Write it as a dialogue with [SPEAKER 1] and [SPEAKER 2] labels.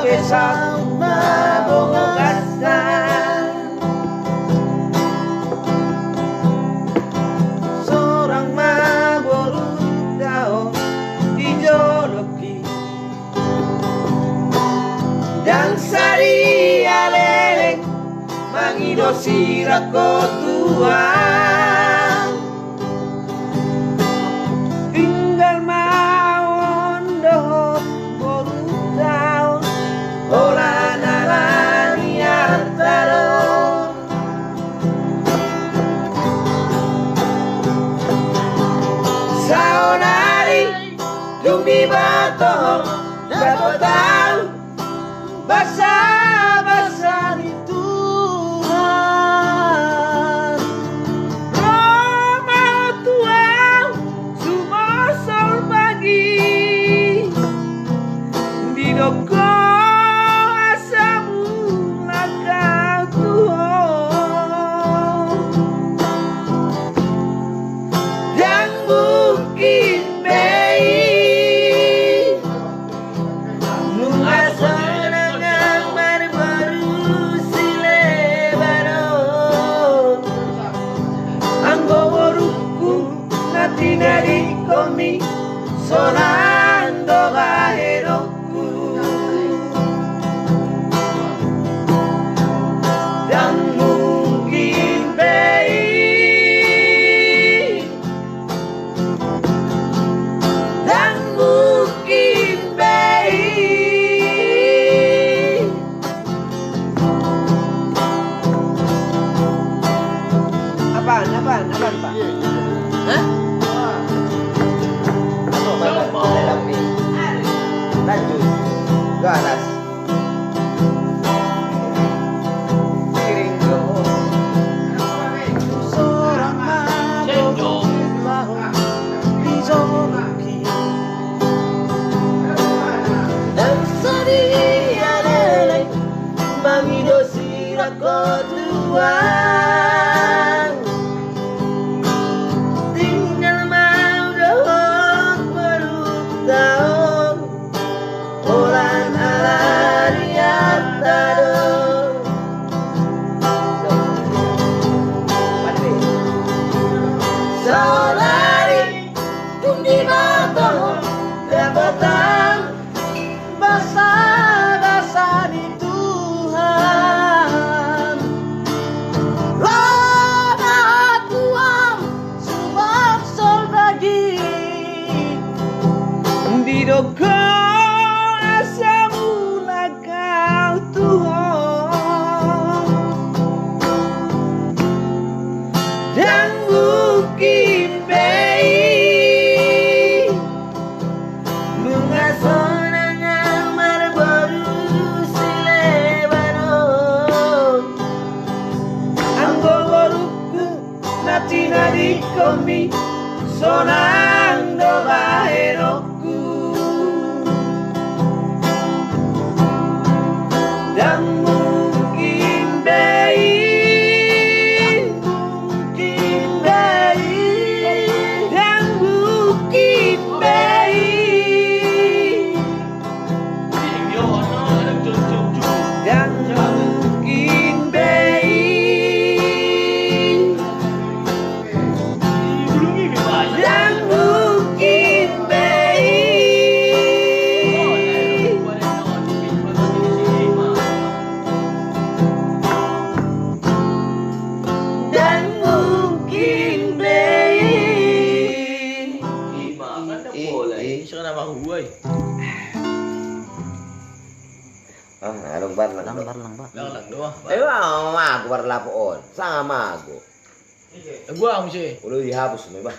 [SPEAKER 1] besang mabogasan. Seorang maborutao dijoloki dan sari aleleng mangido sirako tuang. Tinggal mawon doh borutao ola nalani artaro. Saonari dumi bato dapotan basa-basa di Tuhan. Roma Tuhan sumasol pagi di doko asamu lakau Tuhan. Dan bukit bei mengasanang baru silebaron. Anggo boruku nati nari komi sonando baheroku. Dan mungkin bei, dan mungkin bei. Apaan Pak? Hah? Apa? Lanjut ke atas. Seorang mabuk dijoloki dan sari aleleng mangido sirako tuang. Tinggal mau dohon berutahun olan alari artado. Saolari tundi bato dapatan basa-basa di Tuhan. Rona Tuhan sumasol pagi di doko asamu lakau Tuhan. Dan bukit bei mengasonang amar baru silebaron. Anggo boruku nati nadi komi sonando baheroku. Dan mungkin bei, mungkin bei, dan mungkin bei, dan mungkin bei, dan mungkin bei. Dan mungkin bei.
[SPEAKER 2] Siya na mahuhuay.
[SPEAKER 1] Anong bar lang?
[SPEAKER 3] Lang ba?
[SPEAKER 2] Lang doa.
[SPEAKER 1] Eh, mago bar lapoon. Sama mago.
[SPEAKER 2] Agwa mo siya.
[SPEAKER 1] Ulo dihapos mo ba?